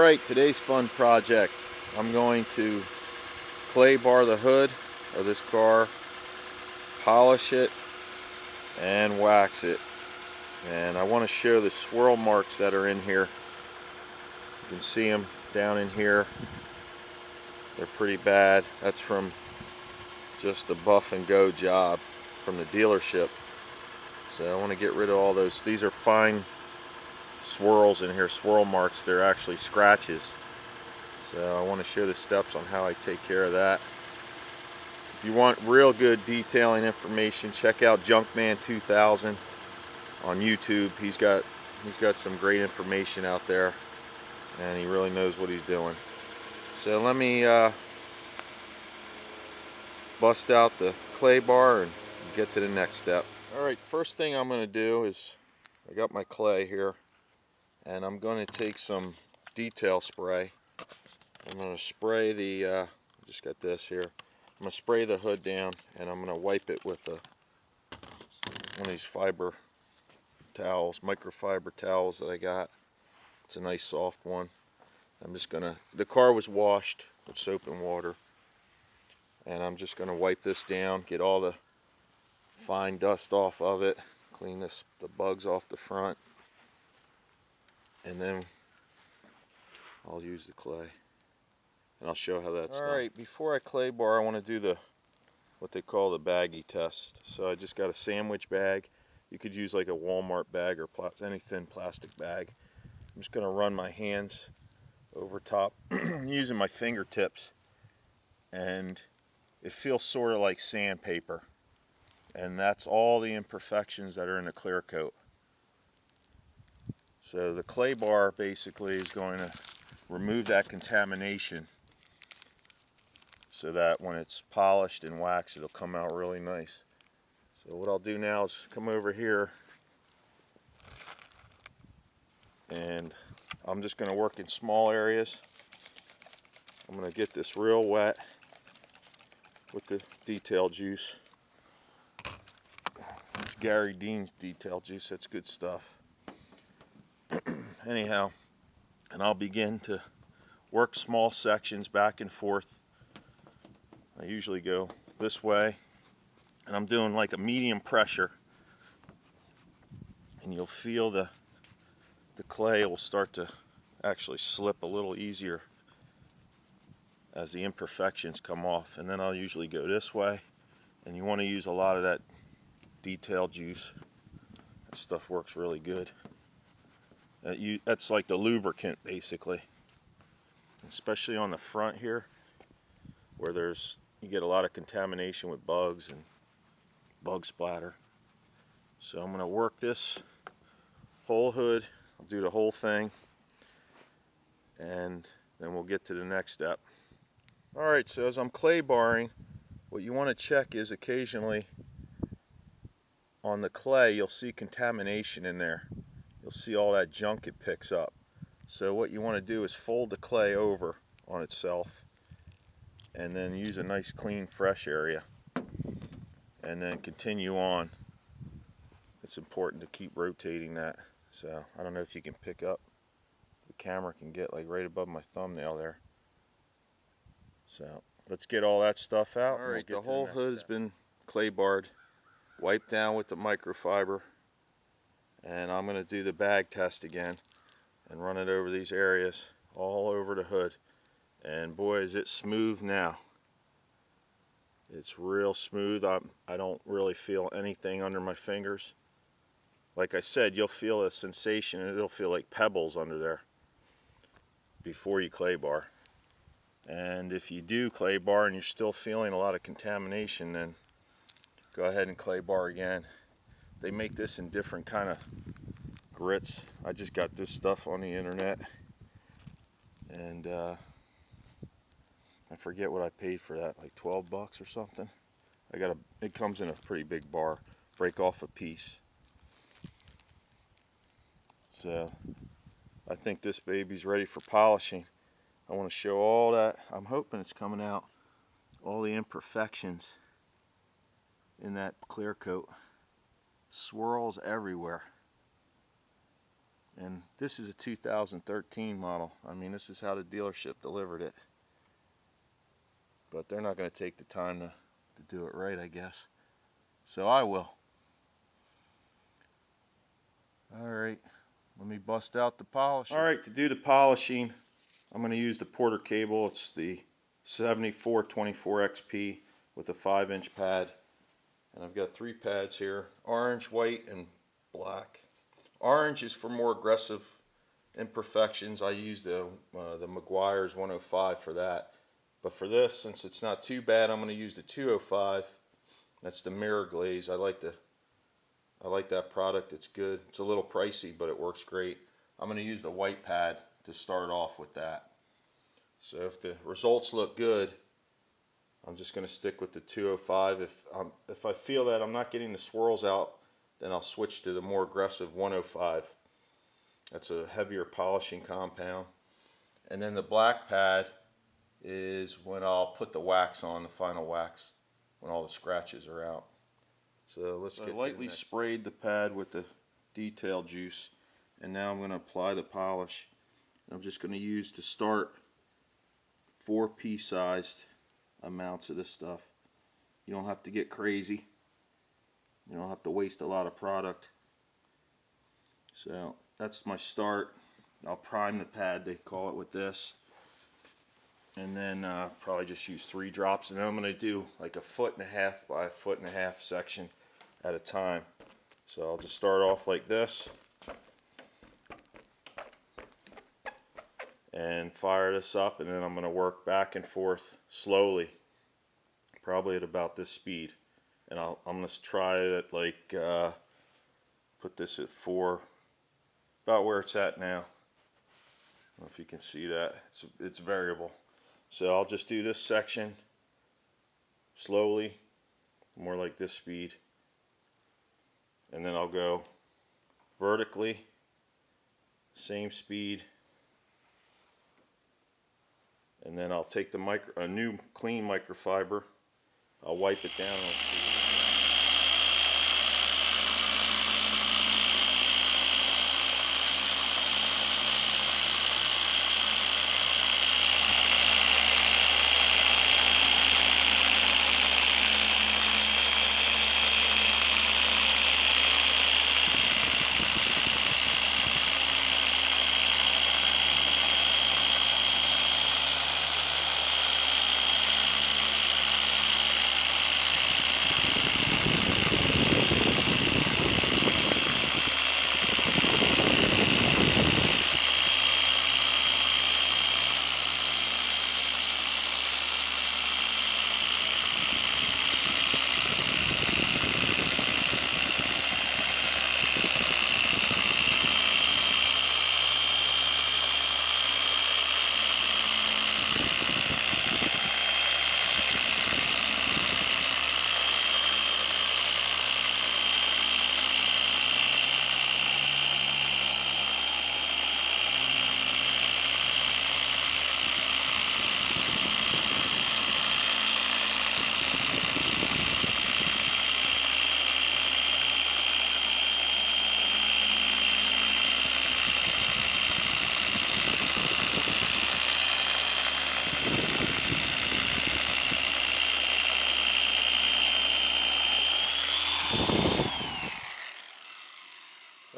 Alright, today's fun project. I'm going to clay bar the hood of this car, polish it, and wax it. And I want to show the swirl marks that are in here. You can see them down in here. They're pretty bad. That's from just a buff and go job from the dealership. So I want to get rid of all those. These are fine swirls in here, swirl marks. They're actually scratches. So I want to show the steps on how I take care of that. If you want real good detailing information, check out Junkman 2000 on YouTube. He's got some great information out there, and he really knows what he's doing. So let me bust out the clay bar and get to the next step. Alright, first thing I'm going to do is, I got my clay here, and I'm going to take some detail spray. I'm going to spray the, just got this here, I'm going to spray the hood down, and I'm going to wipe it with one of these fiber towels, microfiber towels that I got. It's a nice soft one. I'm just going to, the car was washed with soap and water, and I'm just going to wipe this down, get all the fine dust off of it, clean the bugs off the front, and then I'll use the clay. And I'll show how that's done. Alright, before I clay bar, I want to do what they call the baggie test. So I just got a sandwich bag. You could use like a Walmart bag or any thin plastic bag. I'm just going to run my hands over top using my fingertips, and it feels sort of like sandpaper. And that's all the imperfections that are in the clear coat. So the clay bar basically is going to remove that contamination, so that when it's polished and waxed, it'll come out really nice. So what I'll do now is come over here, and I'm just going to work in small areas. I'm going to get this real wet with the detail juice. It's Gary Dean's detail juice. That's good stuff. Anyhow, and I'll begin to work small sections back and forth. I usually go this way, and I'm doing like a medium pressure, and you'll feel the clay will start to actually slip a little easier as the imperfections come off. And then I'll usually go this way, and you want to use a lot of that detail juice. That stuff works really good. That's like the lubricant basically, especially on the front here where you get a lot of contamination with bugs and bug splatter. So I'm going to work this whole hood. I'll do the whole thing, and then we'll get to the next step. Alright, so as I'm clay barring, what you want to check is occasionally on the clay you'll see contamination in there. You'll see all that junk it picks up. So what you want to do is fold the clay over on itself, and then use a nice clean fresh area, and then continue on. It's important to keep rotating that. So I don't know if you can pick up, the camera can get like right above my thumbnail there. So let's get all that stuff out. Alright, the whole hood has been clay barred, wiped down with the microfiber, and I'm going to do the bag test again and run it over these areas all over the hood. And boy, is it smooth now. It's real smooth. I don't really feel anything under my fingers. Like I said, you'll feel a sensation, and it'll feel like pebbles under there before you clay bar. And if you do clay bar and you're still feeling a lot of contamination, then go ahead and clay bar again. They make this in different kind of grits. I just got this stuff on the internet, and I forget what I paid for that, like 12 bucks or something. It comes in a pretty big bar. Break off a piece. So I think this baby's ready for polishing. I want to show all that. I'm hoping it's coming out, all the imperfections in that clear coat. Swirls everywhere. And this is a 2013 model. I mean, this is how the dealership delivered it. But they're not going to take the time to do it right, I guess. So I will. Alright, let me bust out the polishing. Alright, to do the polishing, I'm going to use the Porter cable. It's the 7424XP with a 5-inch pad. And I've got 3 pads here, orange, white, and black. Orange is for more aggressive imperfections. I use the Meguiar's 105 for that. But for this, since it's not too bad, I'm going to use the 205. That's the mirror glaze. I like that product. It's good. It's a little pricey, but it works great. I'm going to use the white pad to start off with that. So if the results look good, I'm just going to stick with the 205. If I feel that I'm not getting the swirls out, then I'll switch to the more aggressive 105. That's a heavier polishing compound. And then the black pad is when I'll put the wax on, the final wax, when all the scratches are out. So let's get lightly sprayed the pad with the detail juice, and now I'm going to apply the polish. I'm just going to use to start 4 pea-sized amounts of this stuff. You don't have to get crazy. You don't have to waste a lot of product. So that's my start. I'll prime the pad, they call it, with this. And then probably just use 3 drops. And then I'm going to do like a 1.5 by 1.5 section at a time. So I'll just start off like this. And fire this up, and then I'm going to work back and forth slowly, probably at about this speed. And I'm going to try it at like, put this at 4, about where it's at now. I don't know if you can see that. It's variable. So I'll just do this section slowly, more like this speed. And then I'll go vertically, same speed. And then I'll take a new clean microfiber. I'll wipe it down.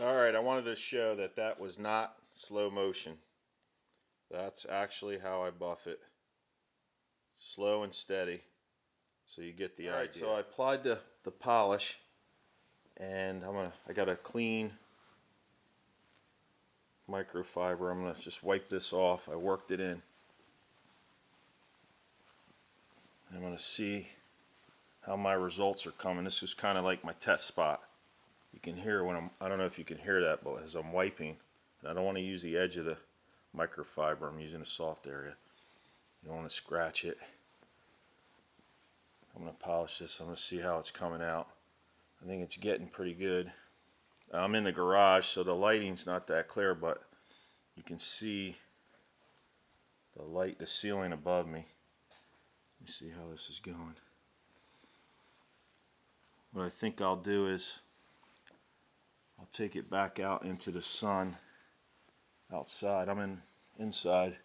Alright, I wanted to show that that was not slow motion. That's actually how I buff it. Slow and steady. So you get the idea. So I applied the polish, and I got a clean microfiber. I'm going to just wipe this off. I worked it in. I'm going to see how my results are coming. This is kind of like my test spot. You can hear when I don't know if you can hear that, but as I'm wiping, and I don't want to use the edge of the microfiber, I'm using a soft area. You don't want to scratch it. I'm going to polish this. I'm going to see how it's coming out. I think it's getting pretty good. I'm in the garage, so the lighting's not that clear, but you can see the ceiling above me. Let me see how this is going. What I think I'll do is I'll take it back out into the sun outside. I'm inside.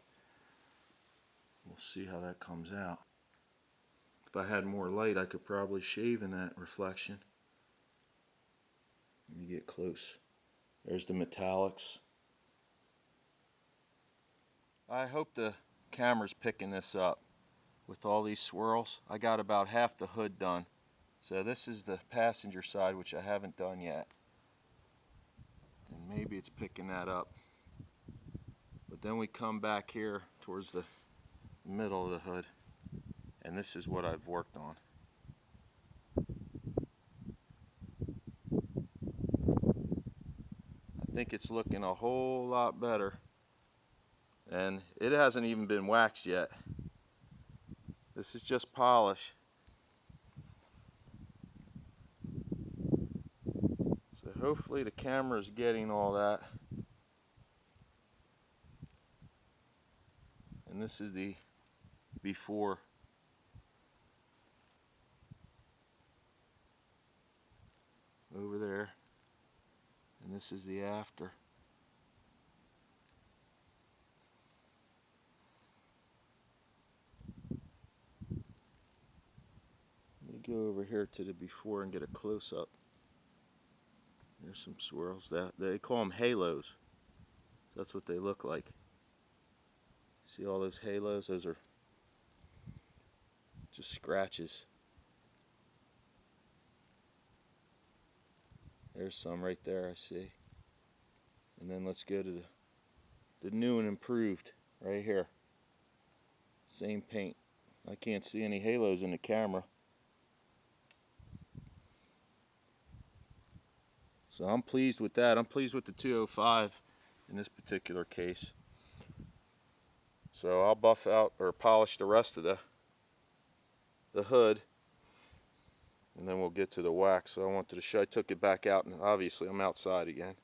We'll see how that comes out. If I had more light, I could probably shave in that reflection. Let me get close. There's the metallics. I hope the camera's picking this up with all these swirls. I got about half the hood done. So this is the passenger side, which I haven't done yet. And maybe it's picking that up. But then we come back here towards the middle of the hood, and this is what I've worked on. I think it's looking a whole lot better, and it hasn't even been waxed yet. This is just polish. So hopefully the camera's getting all that. And this is the before. Over there. And this is the after. Let me go over here to the before and get a close-up. There's some swirls. They call them halos. So that's what they look like. See all those halos? Those are just scratches. There's some right there, I see. And then let's go to the new and improved right here. Same paint. I can't see any halos in the camera. So I'm pleased with that. I'm pleased with the 205 in this particular case. So I'll buff out or polish the rest of the hood, and then we'll get to the wax. So I wanted to show, I took it back out, and obviously I'm outside again.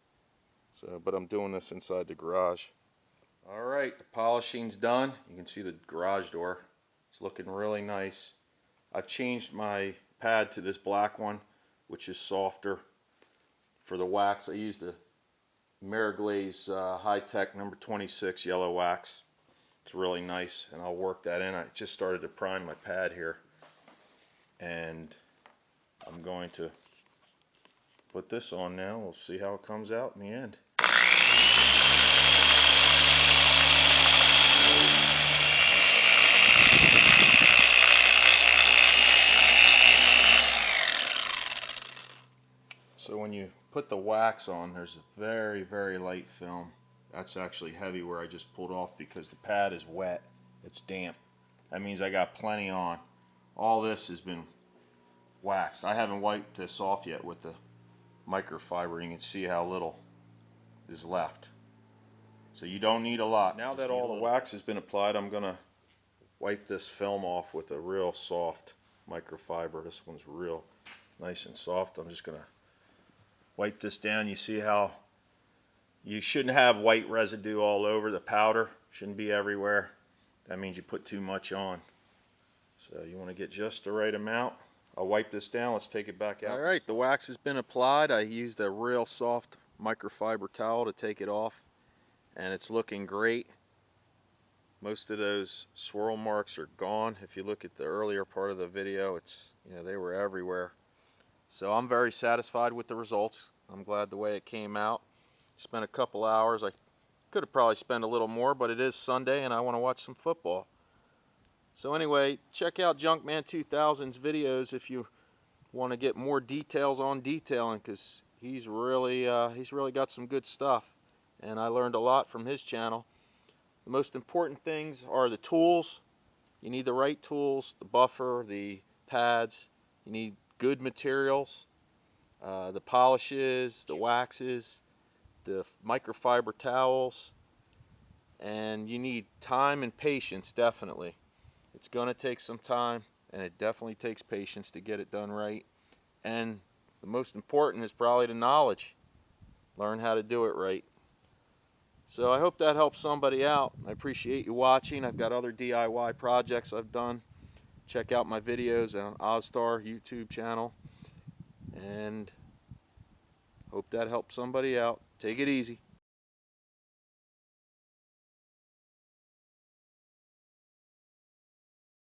So, but I'm doing this inside the garage. All right, the polishing's done. You can see the garage door. It's looking really nice. I've changed my pad to this black one, which is softer. For the wax, I used the Mariglaze High-Tech number 26 yellow wax. It's really nice, and I'll work that in. I just started to prime my pad here, and I'm going to put this on now. We'll see how it comes out in the end. So when you put the wax on, there's a very, very light film. That's actually heavy where I just pulled off because the pad is wet. It's damp. That means I got plenty on. All this has been waxed. I haven't wiped this off yet with the microfiber. You can see how little is left. So you don't need a lot. Now that all the wax has been applied, I'm going to wipe this film off with a real soft microfiber. This one's real nice and soft. I'm just going to wipe this down. You see how you shouldn't have white residue all over the powder. Shouldn't be everywhere. That means you put too much on. So you want to get just the right amount. I'll wipe this down. Let's take it back out. All right, the wax has been applied. I used a real soft microfiber towel to take it off, and it's looking great. Most of those swirl marks are gone. If you look at the earlier part of the video, they were everywhere. So I'm very satisfied with the results. I'm glad the way it came out. Spent a couple hours. I could have probably spent a little more, but it is Sunday and I want to watch some football. So anyway, check out Junkman 2000's videos if you want to get more details on detailing, because he's really got some good stuff, and I learned a lot from his channel. The most important things are the tools. You need the right tools, the buffer, the pads. You need good materials, the polishes, the waxes, the microfiber towels, and you need time and patience, definitely. It's going to take some time, and it definitely takes patience to get it done right. And the most important is probably the knowledge. Learn how to do it right. So I hope that helps somebody out. I appreciate you watching. I've got other DIY projects I've done. Check out my videos on Ozstar YouTube channel, and hope that helps somebody out. Take it easy.